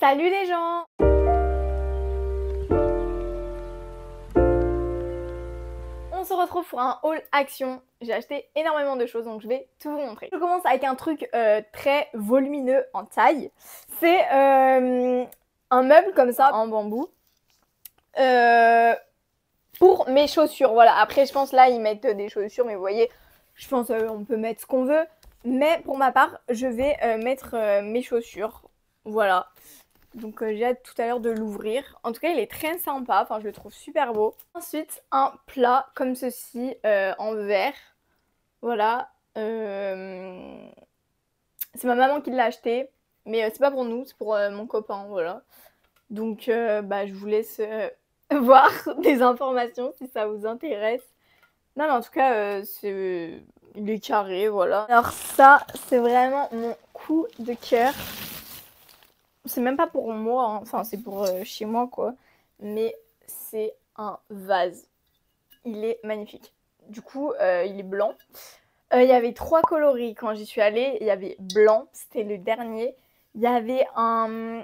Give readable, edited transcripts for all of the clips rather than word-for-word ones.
Salut les gens! On se retrouve pour un haul action. J'ai acheté énormément de choses donc je vais tout vous montrer. Je commence avec un truc très volumineux en taille. C'est un meuble comme ça en bambou. Pour mes chaussures, voilà. Après je pense là ils mettent des chaussures mais vous voyez, je pense on peut mettre ce qu'on veut. Mais pour ma part je vais mettre mes chaussures. Voilà. Donc j'ai hâte tout à l'heure de l'ouvrir. En tout cas il est très sympa, enfin je le trouve super beau. Ensuite un plat comme ceci en verre. Voilà. C'est ma maman qui l'a acheté. Mais c'est pas pour nous, c'est pour mon copain, voilà. Donc je vous laisse voir des informations si ça vous intéresse. Non mais en tout cas il est carré, voilà. Alors ça c'est vraiment mon coup de cœur. C'est même pas pour moi, hein. Enfin c'est pour chez moi quoi. Mais c'est un vase. Il est magnifique. Du coup il est blanc. Il y avait 3 coloris quand j'y suis allée. Il y avait blanc, c'était le dernier. Il y avait un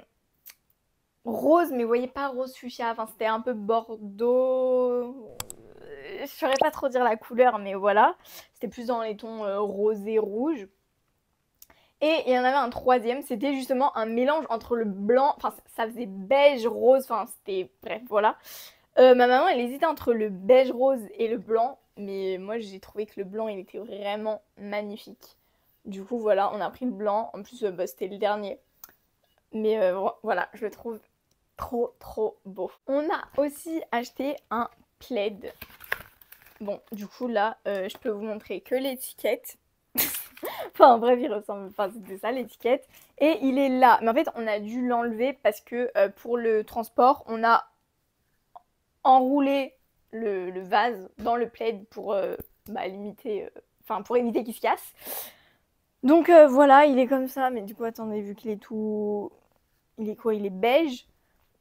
rose, mais vous voyez pas rose fuchsia. Enfin c'était un peu bordeaux. Je saurais pas trop dire la couleur, mais voilà. C'était plus dans les tons rosé rouge. Et il y en avait un troisième, c'était justement un mélange entre le blanc, enfin ça faisait beige rose, enfin c'était, bref voilà. Ma maman elle hésitait entre le beige rose et le blanc, mais moi j'ai trouvé que le blanc il était vraiment magnifique. Du coup voilà, on a pris le blanc, en plus c'était le dernier. Mais voilà, je le trouve trop beau. On a aussi acheté un plaid. Bon, du coup là, je peux vous montrer que l'étiquette. Enfin bref, il ressemble, enfin c'était ça l'étiquette. Et il est là. Mais en fait, on a dû l'enlever parce que pour le transport, on a enroulé le vase dans le plaid pour limiter, enfin pour éviter qu'il se casse. Donc voilà, il est comme ça. Mais du coup, attendez, vu qu'il est tout... Il est quoi? Il est beige.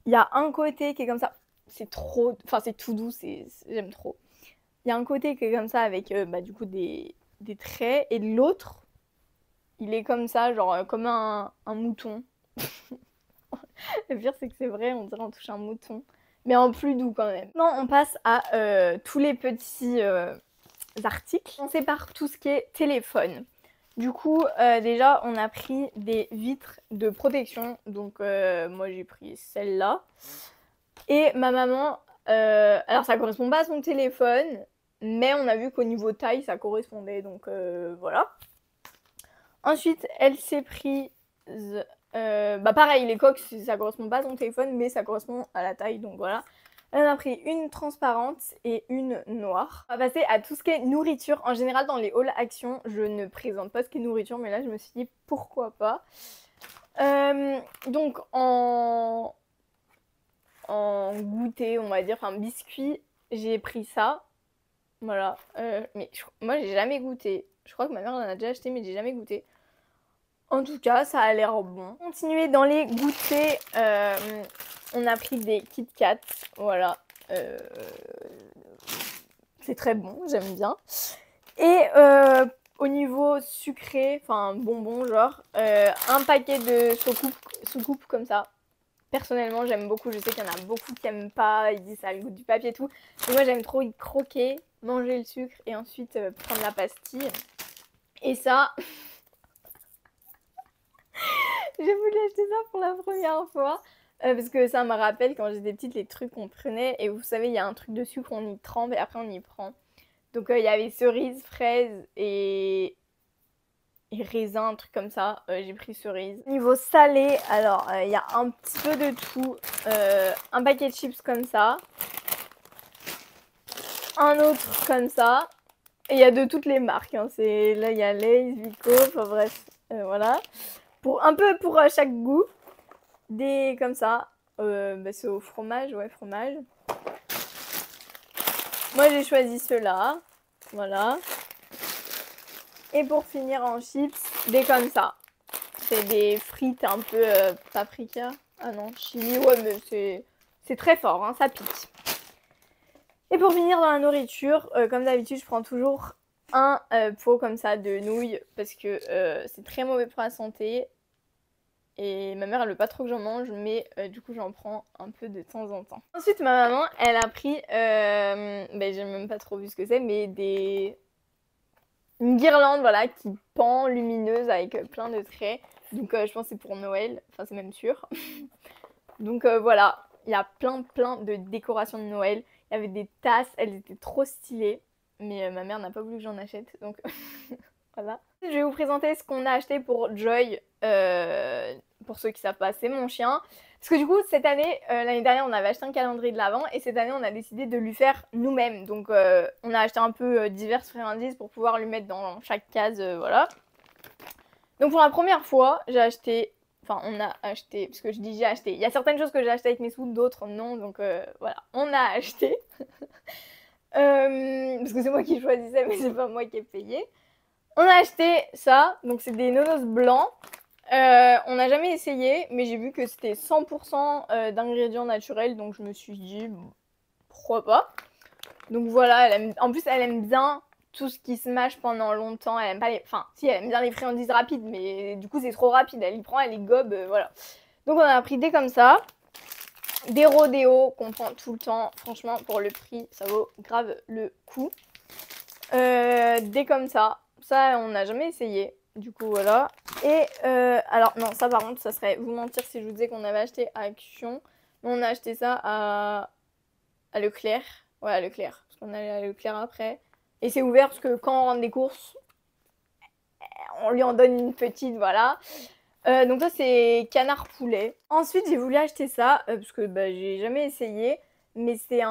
Il y a un côté qui est comme ça. C'est trop... Enfin, c'est tout doux, j'aime trop. Il y a un côté qui est comme ça avec du coup des traits. Et l'autre... Il est comme ça, genre comme un mouton. Le pire, c'est que c'est vrai, on dirait on touche un mouton. Mais en plus doux quand même. Maintenant, on passe à tous les petits articles. On sépare tout ce qui est téléphone. Du coup, déjà, on a pris des vitres de protection. Donc, moi, j'ai pris celle-là. Et ma maman, alors ça correspond pas à son téléphone. Mais on a vu qu'au niveau taille, ça correspondait. Donc, voilà. Ensuite, elle s'est prise, pareil, les coques, ça correspond pas à son téléphone, mais ça correspond à la taille, donc voilà. Elle en a pris une transparente et une noire. On va passer à tout ce qui est nourriture. En général, dans les hauls action, je ne présente pas ce qui est nourriture, mais là, je me suis dit, pourquoi pas. Donc, en goûter, on va dire, enfin, biscuit, j'ai pris ça. Voilà. Mais moi, j'ai jamais goûté. Je crois que ma mère en a déjà acheté, mais j'ai jamais goûté. En tout cas, ça a l'air bon. Continuer dans les goûters, on a pris des Kit Kat, voilà. C'est très bon, j'aime bien. Et au niveau sucré, enfin bonbon genre, un paquet de soucoupe comme ça. Personnellement, j'aime beaucoup. Je sais qu'il y en a beaucoup qui n'aiment pas, ils disent ça a le goût du papier et tout. Mais moi, j'aime trop y croquer, manger le sucre et ensuite prendre la pastille. Et ça... J'ai voulu acheter ça pour la première fois parce que ça me rappelle quand j'étais petite les trucs qu'on prenait et vous savez il y a un truc de sucre, on y trempe et après on y prend. Donc il y avait cerise, fraise et raisin, un truc comme ça. J'ai pris cerise. Niveau salé, alors il y a un petit peu de tout. Un paquet de chips comme ça. Un autre comme ça. Et il y a de toutes les marques. Hein. Là il y a Lay's, Vico, enfin bref, voilà. Un peu pour chaque goût. Des comme ça. C'est au fromage, ouais, fromage. Moi j'ai choisi ceux-là. Voilà. Et pour finir en chips, des comme ça. C'est des frites un peu paprika. Ah non, chili, ouais, mais c'est très fort, hein, ça pique. Et pour finir dans la nourriture, comme d'habitude, je prends toujours un pot comme ça de nouilles parce que c'est très mauvais pour la santé. Et ma mère, elle veut pas trop que j'en mange, mais du coup, j'en prends un peu de temps en temps. Ensuite, ma maman, elle a pris, j'ai même pas trop vu ce que c'est, mais une guirlande, voilà, qui pend, lumineuse, avec plein de traits. Donc, je pense que c'est pour Noël, enfin, c'est même sûr. Donc, voilà, il y a plein de décorations de Noël. Il y avait des tasses, elles étaient trop stylées. Mais ma mère n'a pas voulu que j'en achète, donc voilà. Je vais vous présenter ce qu'on a acheté pour Joy. Pour ceux qui savent pas, c'est mon chien. Parce que du coup, cette année, l'année dernière, on avait acheté un calendrier de l'Avent. Et cette année, on a décidé de lui faire nous-mêmes. Donc, on a acheté un peu divers friandises pour pouvoir lui mettre dans chaque case, voilà. Donc, pour la première fois, j'ai acheté... Enfin, on a acheté, parce que je dis j'ai acheté. Il y a certaines choses que j'ai achetées avec mes sous, d'autres non. Donc, voilà, on a acheté. Parce que c'est moi qui choisissais, mais c'est pas moi qui ai payé. On a acheté ça, donc c'est des nonos blancs. On n'a jamais essayé, mais j'ai vu que c'était 100% d'ingrédients naturels, donc je me suis dit, pourquoi pas. Donc voilà, en plus elle aime bien tout ce qui se mâche pendant longtemps. Elle aime pas les... Enfin, si, elle aime bien les friandises rapides, mais du coup c'est trop rapide. Elle y prend, elle les gobe, voilà. Donc on a pris des comme ça. Des rodéos qu'on prend tout le temps. Franchement, pour le prix, ça vaut grave le coup. Des comme ça. Ça, on n'a jamais essayé. Du coup, voilà. Et alors, non, ça par contre, ça serait vous mentir si je vous disais qu'on avait acheté à Action. On a acheté ça à Leclerc. Ouais, à Leclerc. Parce qu'on allait à Leclerc après. Et c'est ouvert parce que quand on rentre des courses, on lui en donne une petite, voilà. Donc ça, c'est canard poulet. Ensuite, j'ai voulu acheter ça parce que j'ai jamais essayé. Mais c'est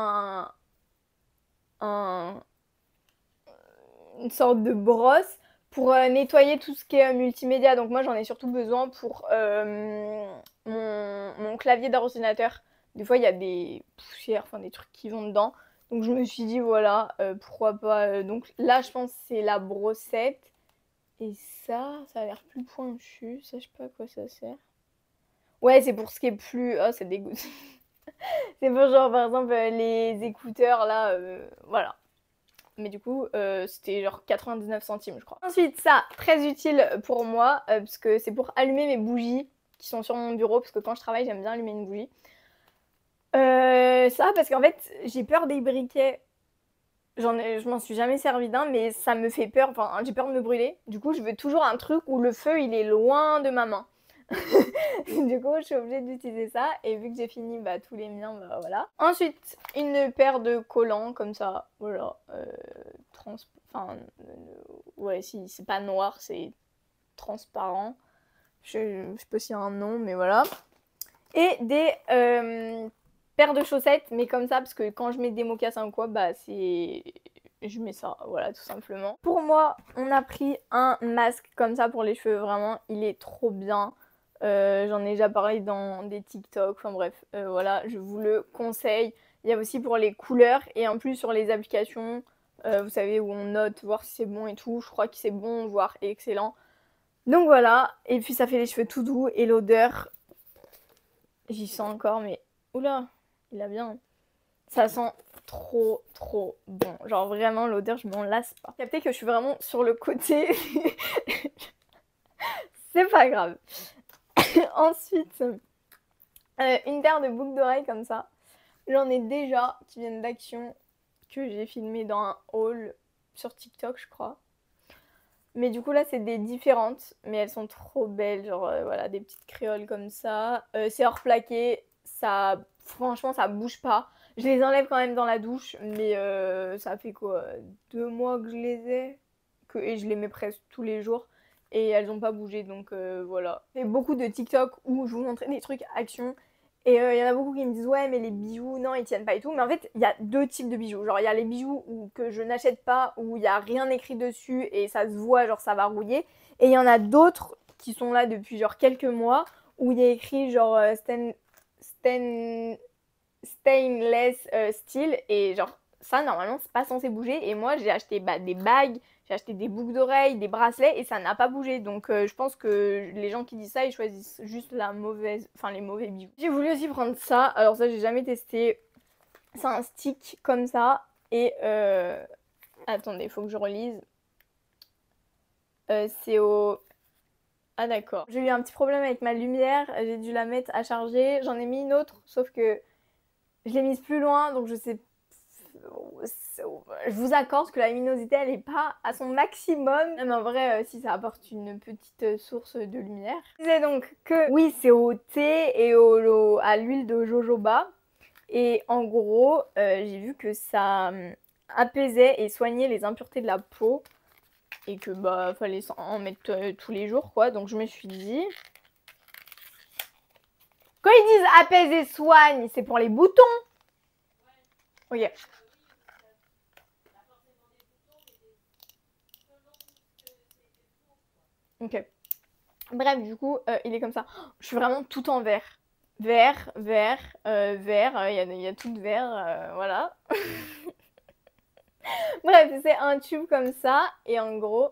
une sorte de brosse pour nettoyer tout ce qui est multimédia. Donc moi j'en ai surtout besoin pour mon clavier d'ordinateur. Des fois il y a des poussières, enfin des trucs qui vont dedans. Donc je me suis dit voilà, pourquoi pas. Donc là je pense que c'est la brossette. Et ça a l'air plus pointu. Ça je sais pas à quoi ça sert. Ouais, c'est pour ce qui est plus... Oh, c'est dégoûtant. C'est pour genre par exemple les écouteurs là, voilà. Mais du coup, c'était genre 99 centimes, je crois. Ensuite, ça, très utile pour moi, parce que c'est pour allumer mes bougies qui sont sur mon bureau, parce que quand je travaille, j'aime bien allumer une bougie. Ça, parce qu'en fait, j'ai peur des briquets. Je m'en suis jamais servi d'un, mais ça me fait peur. Enfin, j'ai peur de me brûler. Du coup, je veux toujours un truc où le feu, il est loin de ma main. Du coup, je suis obligée d'utiliser ça. Et vu que j'ai fini tous les miens, voilà. Ensuite, une paire de collants comme ça. Voilà. Enfin, ouais, si c'est pas noir, c'est transparent. Je sais pas s'il y a un nom, mais voilà. Et des paires de chaussettes, mais comme ça, parce que quand je mets des mocassins ou quoi, je mets ça, voilà, tout simplement. Pour moi, on a pris un masque comme ça pour les cheveux, vraiment, il est trop bien. J'en ai déjà parlé dans des TikTok, enfin bref, voilà, je vous le conseille. Il y a aussi pour les couleurs et en plus sur les applications, vous savez, où on note, voir si c'est bon et tout. Je crois que c'est bon, voire excellent. Donc voilà, et puis ça fait les cheveux tout doux et l'odeur, j'y sens encore, mais oula, il a bien. Ça sent trop bon. Genre vraiment l'odeur, je m'en lasse pas. Captez que je suis vraiment sur le côté. C'est pas grave. Ensuite, une paire de boucles d'oreilles comme ça. J'en ai déjà qui viennent d'Action, que j'ai filmé dans un haul sur TikTok, je crois. Mais du coup là c'est des différentes, mais elles sont trop belles, genre voilà, des petites créoles comme ça. C'est hors plaqué, ça, franchement ça bouge pas. Je les enlève quand même dans la douche, mais ça fait quoi, 2 mois que je les ai, et je les mets presque tous les jours. Et elles n'ont pas bougé, donc voilà. Il y a beaucoup de TikTok où je vous montrais des trucs Action. Et il y en a beaucoup qui me disent ouais mais les bijoux non ils tiennent pas et tout. Mais en fait il y a deux types de bijoux. Genre il y a les bijoux que je n'achète pas, où il n'y a rien écrit dessus et ça se voit, genre ça va rouiller. Et il y en a d'autres qui sont là depuis genre quelques mois où il y a écrit genre stainless steel. Et genre ça normalement c'est pas censé bouger. Et moi j'ai acheté des bagues, j'ai acheté des boucles d'oreilles, des bracelets et ça n'a pas bougé. Donc je pense que les gens qui disent ça, ils choisissent juste les mauvais bijoux. J'ai voulu aussi prendre ça. Alors ça, j'ai jamais testé. C'est un stick comme ça. Et attendez, il faut que je relise. C'est au Ah d'accord. J'ai eu un petit problème avec ma lumière, j'ai dû la mettre à charger. J'en ai mis une autre, sauf que je l'ai mise plus loin, donc je sais. Je vous accorde que la luminosité, elle n'est pas à son maximum. Mais en vrai, si ça apporte une petite source de lumière. Je disais donc que oui, c'est au thé et à l'huile de jojoba. Et en gros, j'ai vu que ça apaisait et soignait les impuretés de la peau. Et que bah fallait en mettre tous les jours quoi. Donc je me suis dit. Quand ils disent apaise et soigne, c'est pour les boutons. Ok. Ok. Bref, du coup, il est comme ça. Je suis vraiment tout en vert. Vert, vert, vert, il y a tout de vert, voilà. Bref, c'est un tube comme ça, et en gros...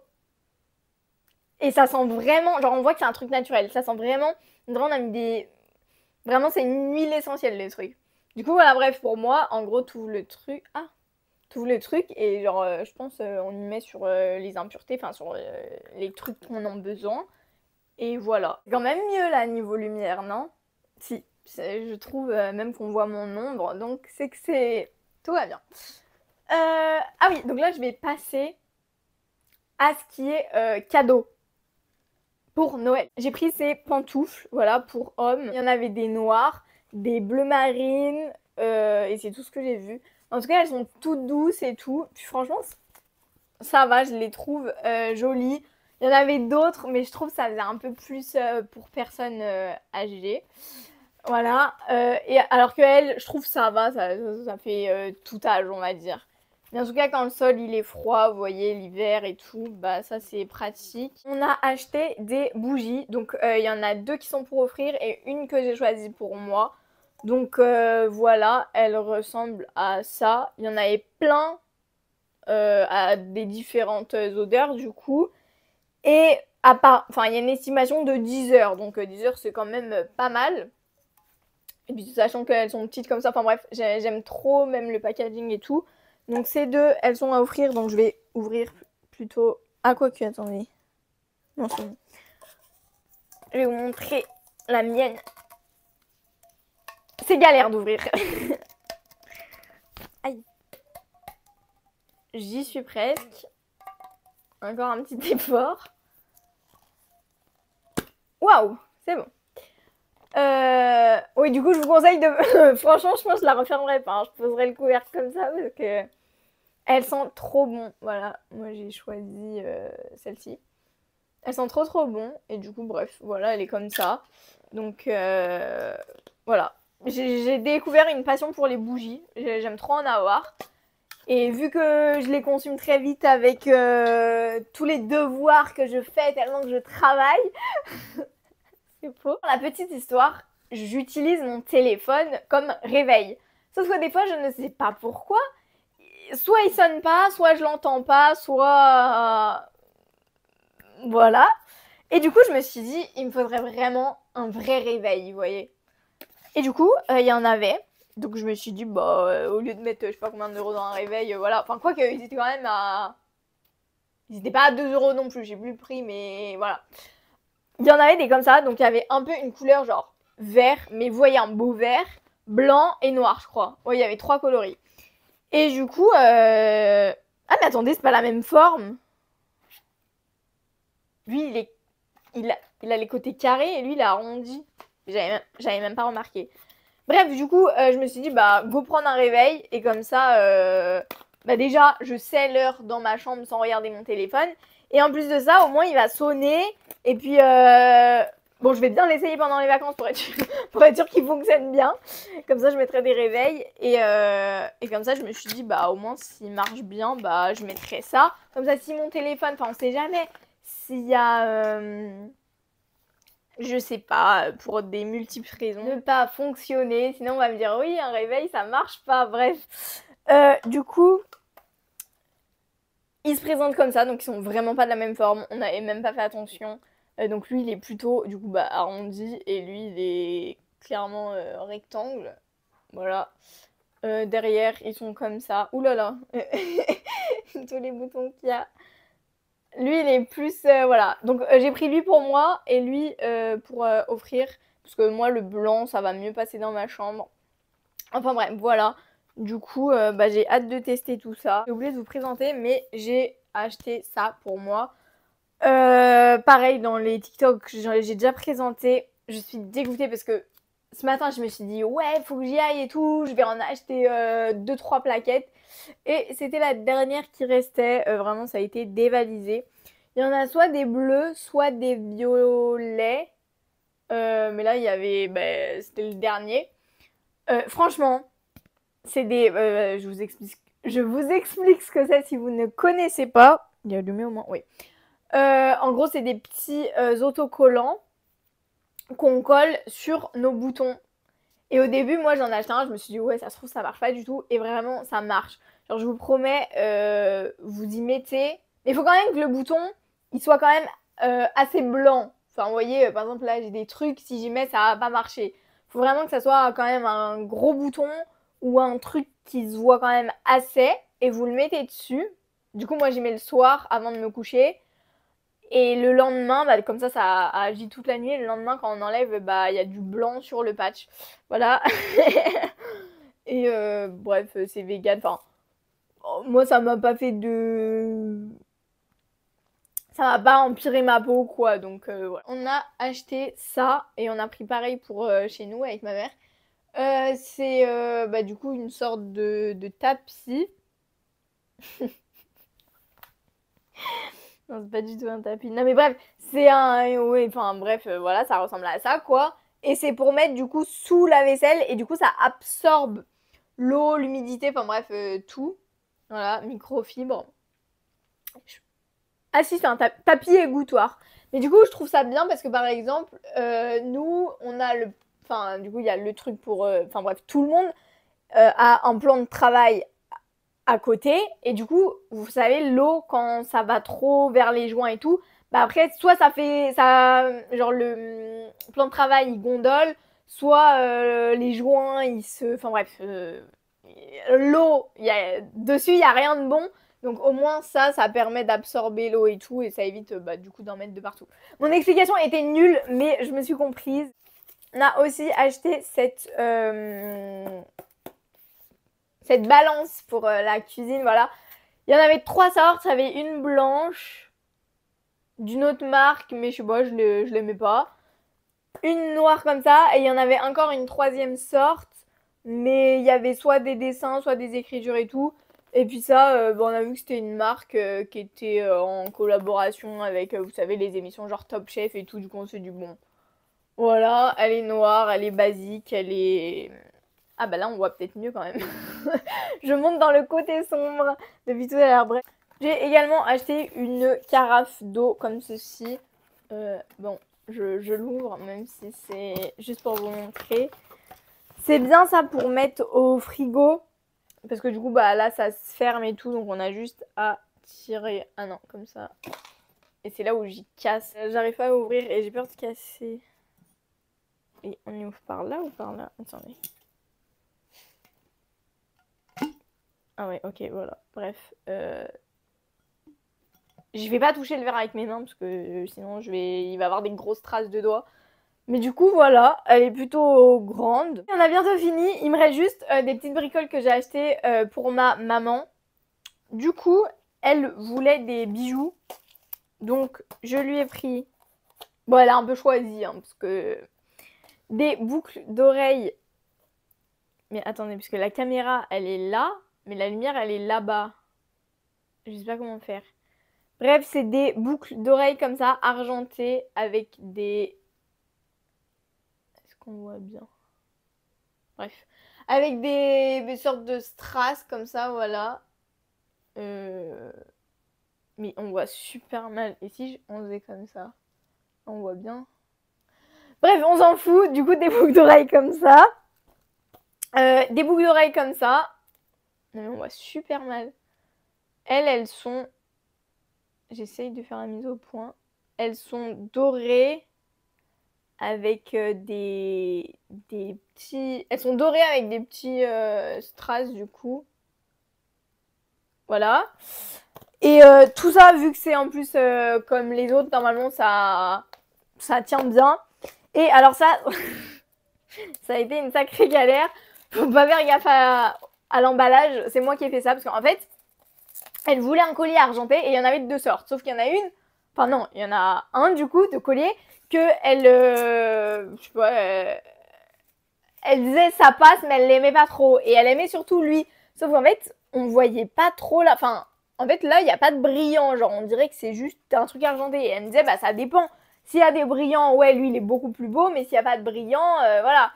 Et ça sent vraiment... Genre, on voit que c'est un truc naturel. Ça sent vraiment... On a mis des... Vraiment, c'est une huile essentielle, les trucs. Du coup, voilà, bref, pour moi, en gros, tout le truc... Ah, tout le truc, et genre, je pense, on y met sur les impuretés, enfin, sur les trucs qu'on a besoin. Et voilà. C'est quand même mieux, là, niveau lumière, non? Si. Je trouve même qu'on voit mon ombre, donc c'est que c'est... Tout va bien. Ah oui, donc là, je vais passer à ce qui est cadeau pour Noël. J'ai pris ces pantoufles, voilà, pour hommes. Il y en avait des noirs, des bleus marines, et c'est tout ce que j'ai vu. En tout cas, elles sont toutes douces et tout. Puis franchement, ça va, je les trouve jolies. Il y en avait d'autres, mais je trouve que ça faisait un peu plus pour personnes âgées. Voilà. Et alors que elle, je trouve ça va, ça fait tout âge, on va dire. Mais en tout cas, quand le sol il est froid, vous voyez, l'hiver et tout, bah ça c'est pratique. On a acheté des bougies. Donc il y en a 2 qui sont pour offrir et une que j'ai choisie pour moi. Donc voilà, elle ressemble à ça. Il y en avait plein à des différentes odeurs du coup. Et à part, enfin il y a une estimation de 10 heures. Donc 10 heures c'est quand même pas mal. Et puis sachant qu'elles sont petites comme ça, enfin bref, j'aime trop même le packaging et tout. Donc ces deux, elles sont à offrir, donc je vais ouvrir plutôt... Ah quoi que, attendez. Non, c'est bon. Je vais vous montrer la mienne. C'est galère d'ouvrir. Aïe. J'y suis presque. Encore un petit effort. Waouh, c'est bon. Oui, du coup, je vous conseille de... Franchement, je pense que je la refermerai pas. Je poserai le couvercle comme ça parce que... Elles sentent trop bon. Voilà, moi j'ai choisi celle-ci. Elles sont trop bon. Et du coup, bref, voilà, elle est comme ça. Donc, voilà. J'ai découvert une passion pour les bougies. J'aime trop en avoir. Et vu que je les consomme très vite avec tous les devoirs que je fais tellement que je travaille, c'est faux. Pour la petite histoire, j'utilise mon téléphone comme réveil. Sauf que des fois, je ne sais pas pourquoi. Soit il sonne pas, soit je l'entends pas, soit... voilà. Et du coup, je me suis dit, il me faudrait vraiment un vrai réveil, vous voyez. Et du coup, il y en avait. Donc je me suis dit, bah, au lieu de mettre, je sais pas combien d'euros dans un réveil, voilà. Enfin, quoi qu'ils étaient quand même à... Ils étaient pas à 2 euros non plus, j'ai plus le prix, mais voilà. Il y en avait des comme ça, donc il y avait un peu une couleur genre vert, mais vous voyez un beau vert, blanc et noir, je crois. Ouais, il y avait 3 coloris. Et du coup, ah mais attendez, c'est pas la même forme. Lui, il a les côtés carrés et lui, il a arrondi. J'avais même pas remarqué. Bref, du coup, je me suis dit, bah, go prendre un réveil. Et comme ça, bah déjà, je sais l'heure dans ma chambre sans regarder mon téléphone. Et en plus de ça, au moins, il va sonner. Et puis, bon, je vais bien l'essayer pendant les vacances pour être sûr qu'il fonctionne bien. Comme ça, je mettrai des réveils. Et comme ça, je me suis dit, bah, au moins, s'il marche bien, bah, je mettrai ça. Comme ça, si mon téléphone, enfin, on sait jamais s'il y a... je sais pas, pour des multiples raisons, ne pas fonctionner. Sinon, on va me dire, oui, un réveil, ça marche pas. Bref. Du coup, ils se présentent comme ça, donc ils sont vraiment pas de la même forme. On n'avait même pas fait attention. Donc lui, il est plutôt, du coup, bah, arrondi. Et lui, il est clairement rectangle. Voilà. Derrière, ils sont comme ça. Ouh là là. Tous les boutons qu'il y a. Lui, il est plus... voilà. Donc, j'ai pris lui pour moi et lui pour offrir. Parce que moi, le blanc, ça va mieux passer dans ma chambre. Enfin bref, voilà. Du coup, bah, j'ai hâte de tester tout ça. J'ai oublié de vous présenter, mais j'ai acheté ça pour moi. Pareil, dans les TikTok, j'ai déjà présenté. Je suis dégoûtée parce que ce matin, je me suis dit, ouais, faut que j'y aille et tout. Je vais en acheter 2-3 plaquettes. Et c'était la dernière qui restait. Vraiment, ça a été dévalisé. Il y en a soit des bleus, soit des violets. Mais là, il y avait... bah, c'était le dernier. Franchement, c'est des... je vous explique ce que c'est si vous ne connaissez pas. Il y a allumé au moins, oui. En gros, c'est des petits autocollants qu'on colle sur nos boutons. Et au début, moi, j'en ai acheté un. Je me suis dit, ouais, ça se trouve, ça marche pas du tout. Et vraiment, ça marche. Genre, je vous promets, vous y mettez. Mais il faut quand même que le bouton, il soit quand même assez blanc. Enfin, vous voyez, par exemple, là, j'ai des trucs. Si j'y mets, ça va pas marcher. Il faut vraiment que ça soit quand même un gros bouton ou un truc qui se voit quand même assez. Et vous le mettez dessus. Du coup, moi, j'y mets le soir avant de me coucher. Et le lendemain, bah, comme ça agit toute la nuit. Et le lendemain, quand on enlève, bah, il y a du blanc sur le patch. Voilà. Et bref, c'est vegan. Enfin, moi, ça m'a pas fait de... Ça m'a pas empiré ma peau, quoi. Donc, voilà. On a acheté ça et on a pris pareil pour chez nous avec ma mère. C'est bah, du coup une sorte de tapis. Non, c'est pas du tout un tapis. Non, mais bref, c'est un... Oui, enfin, bref, voilà, ça ressemble à ça, quoi. Et c'est pour mettre, du coup, sous la vaisselle. Et du coup, ça absorbe l'eau, l'humidité, enfin, bref, tout. Voilà, microfibre. Ah si, c'est un tapis égouttoir. Mais du coup, je trouve ça bien parce que, par exemple, nous, on a le... Enfin, du coup, il y a le truc pour... Enfin, bref, tout le monde a un plan de travail à côté. Et du coup, vous savez, l'eau, quand ça va trop vers les joints et tout, bah après, soit ça fait... ça, genre, le plan de travail, il gondole, soit les joints, ils se... Enfin, bref, l'eau, dessus, il n'y a rien de bon. Donc au moins ça permet d'absorber l'eau et tout, et ça évite bah, du coup d'en mettre de partout. Mon explication était nulle, mais je me suis comprise. On a aussi acheté cette balance pour la cuisine, voilà. Il y en avait 3 sortes, il y avait une blanche, d'une autre marque, mais je sais pas, je l'aimais pas. Une noire comme ça, et il y en avait encore une 3e sorte, mais il y avait soit des dessins, soit des écritures et tout. Et puis ça, on a vu que c'était une marque qui était en collaboration avec, vous savez, les émissions genre Top Chef et tout, du coup on s'est dit bon. Voilà, elle est noire, elle est basique, elle est... Ah bah là on voit peut-être mieux quand même. Je monte dans le côté sombre depuis tout à l'heure, bref. J'ai également acheté une carafe d'eau comme ceci. Bon, je l'ouvre même si c'est juste pour vous montrer. C'est bien ça pour mettre au frigo. Parce que du coup, bah là, ça se ferme et tout. Donc, on a juste à tirer. Ah non, comme ça. Et c'est là où j'y casse. J'arrive pas à ouvrir et j'ai peur de casser. Et on y ouvre par là ou par là? Attendez. Ah ouais, ok, voilà. Bref. Je vais pas toucher le verre avec mes mains parce que sinon, il va y avoir des grosses traces de doigts. Mais du coup, voilà, elle est plutôt grande. On a bientôt fini. Il me reste juste des petites bricoles que j'ai achetées pour ma maman. Du coup, elle voulait des bijoux. Donc, je lui ai pris... Bon, elle a un peu choisi, hein, parce que... Des boucles d'oreilles. Mais attendez, parce que la caméra, elle est là. Mais la lumière, elle est là-bas. Je sais pas comment faire. Bref, c'est des boucles d'oreilles comme ça, argentées, avec des... Est-ce qu'on voit bien? Bref. Avec des sortes de strass comme ça, voilà. Mais on voit super mal. Et si on faisait comme ça? On voit bien. Bref, on s'en fout. Du coup, des boucles d'oreilles comme ça. Des boucles d'oreilles comme ça. Non, mais on voit super mal. Elles sont... J'essaye de faire la mise au point. Elles sont dorées avec des petits... Elles sont dorées avec des petits strass, du coup. Voilà. Et tout ça, vu que c'est en plus comme les autres, normalement ça tient bien. Et alors ça, ça a été une sacrée galère. Faut pas faire gaffe à l'emballage. C'est moi qui ai fait ça parce qu'en fait, elle voulait un collier argenté et il y en avait de deux sortes. Sauf qu'il y en a une, enfin non, il y en a un du coup de collier que elle, je sais pas, elle disait ça passe, mais elle l'aimait pas trop. Et elle aimait surtout lui. Sauf qu'en fait, on voyait pas trop la. Enfin, en fait, là, il n'y a pas de brillant. Genre, on dirait que c'est juste un truc argenté. Et elle me disait, bah, ça dépend. S'il y a des brillants, ouais, lui, il est beaucoup plus beau. Mais s'il n'y a pas de brillants, voilà.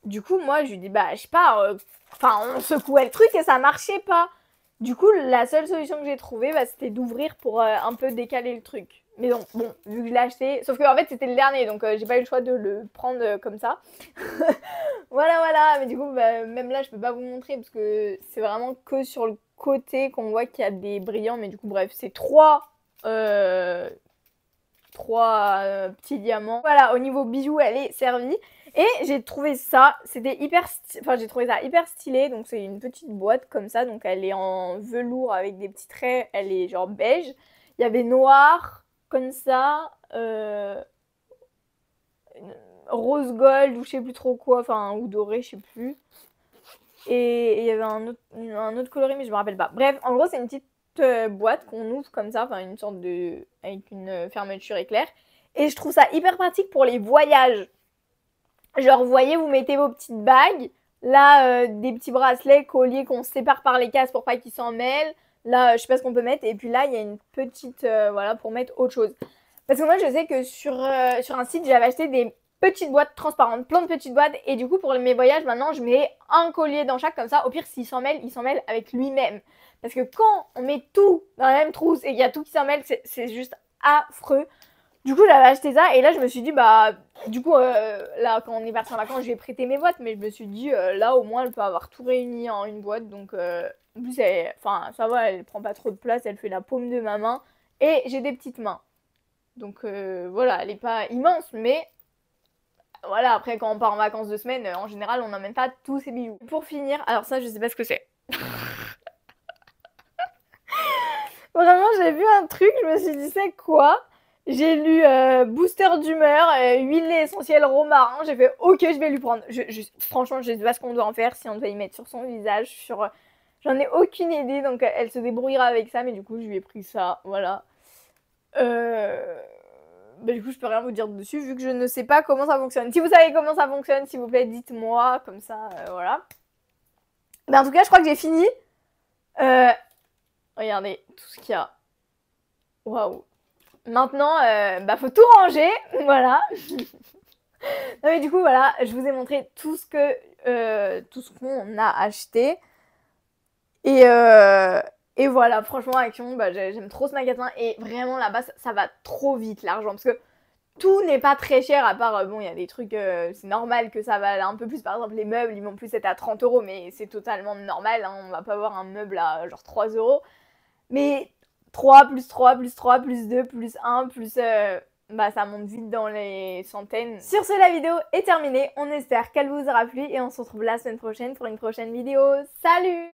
Du coup, moi, je lui dis, bah, je sais pas. Enfin, on secouait le truc et ça marchait pas. Du coup, la seule solution que j'ai trouvée, bah, c'était d'ouvrir pour un peu décaler le truc. Mais donc, bon, vu que je l'ai acheté. Sauf que, en fait, c'était le dernier. Donc, j'ai pas eu le choix de le prendre comme ça. Voilà. Mais du coup, bah, même là, je peux pas vous montrer parce que c'est vraiment que sur le côté qu'on voit qu'il y a des brillants. Mais du coup, bref, c'est trois petits diamants. Voilà, au niveau bijoux, elle est servie. Et j'ai trouvé ça, j'ai trouvé ça hyper stylé. Donc c'est une petite boîte comme ça. Donc elle est en velours avec des petits traits. Elle est genre beige. Il y avait noir comme ça. Rose gold ou je sais plus trop quoi, enfin ou doré, je sais plus. Et il y avait un autre coloris mais je me rappelle pas. Bref, en gros c'est une petite boîte qu'on ouvre comme ça, enfin une sorte de avec une fermeture éclair. Et je trouve ça hyper pratique pour les voyages. Genre vous voyez, vous mettez vos petites bagues, là des petits bracelets, colliers qu'on sépare par les cases pour pas qu'ils s'en mêlent. Là je sais pas ce qu'on peut mettre et puis là il y a une petite voilà pour mettre autre chose. Parce que moi, je sais que sur un site, j'avais acheté des petites boîtes transparentes, plein de petites boîtes. Et du coup, pour mes voyages, maintenant, je mets un collier dans chaque, comme ça. Au pire, s'il s'en mêle, il s'en mêle avec lui-même. Parce que quand on met tout dans la même trousse et qu'il y a tout qui s'en mêle, c'est juste affreux. Du coup, j'avais acheté ça. Et là, je me suis dit, bah, du coup, là, quand on est parti en vacances, j'ai prêté mes boîtes. Mais je me suis dit, là, au moins, elle peut avoir tout réuni en une boîte. Donc, en plus, enfin, ça va, elle prend pas trop de place. Elle fait la paume de ma main. Et j'ai des petites mains. Donc voilà, elle est pas immense, mais voilà, après quand on part en vacances 2 semaines, en général on n'emmène pas tous ses bijoux. Pour finir, alors ça je sais pas ce que c'est. Vraiment j'ai vu un truc, je me suis dit c'est quoi? J'ai lu booster d'humeur, huile essentielle romarin, j'ai fait ok je vais lui prendre. Franchement je sais pas ce qu'on doit en faire, si on doit y mettre sur son visage, sur... J'en ai aucune idée, donc elle se débrouillera avec ça, mais du coup je lui ai pris ça, voilà. Bah, du coup, je peux rien vous dire dessus vu que je ne sais pas comment ça fonctionne. Si vous savez comment ça fonctionne, s'il vous plaît, dites-moi. Comme ça, voilà. Mais en tout cas, je crois que j'ai fini. Regardez tout ce qu'il y a. Waouh. Maintenant, bah, faut tout ranger. Voilà. Non, mais du coup, voilà, je vous ai montré tout ce qu'on a acheté. Et voilà, franchement, Action, bah, j'aime trop ce magasin. Et vraiment, là-bas, ça va trop vite, l'argent. Parce que tout n'est pas très cher, à part, bon, il y a des trucs, c'est normal que ça va un peu plus. Par exemple, les meubles, ils vont plus être à 30 €, mais c'est totalement normal. Hein, on va pas avoir un meuble à genre 3 €. Mais 3 plus 3 plus 3 plus 2 plus 1 plus... bah, ça monte vite dans les centaines. Sur ce, la vidéo est terminée. On espère qu'elle vous aura plu et on se retrouve la semaine prochaine pour une prochaine vidéo. Salut!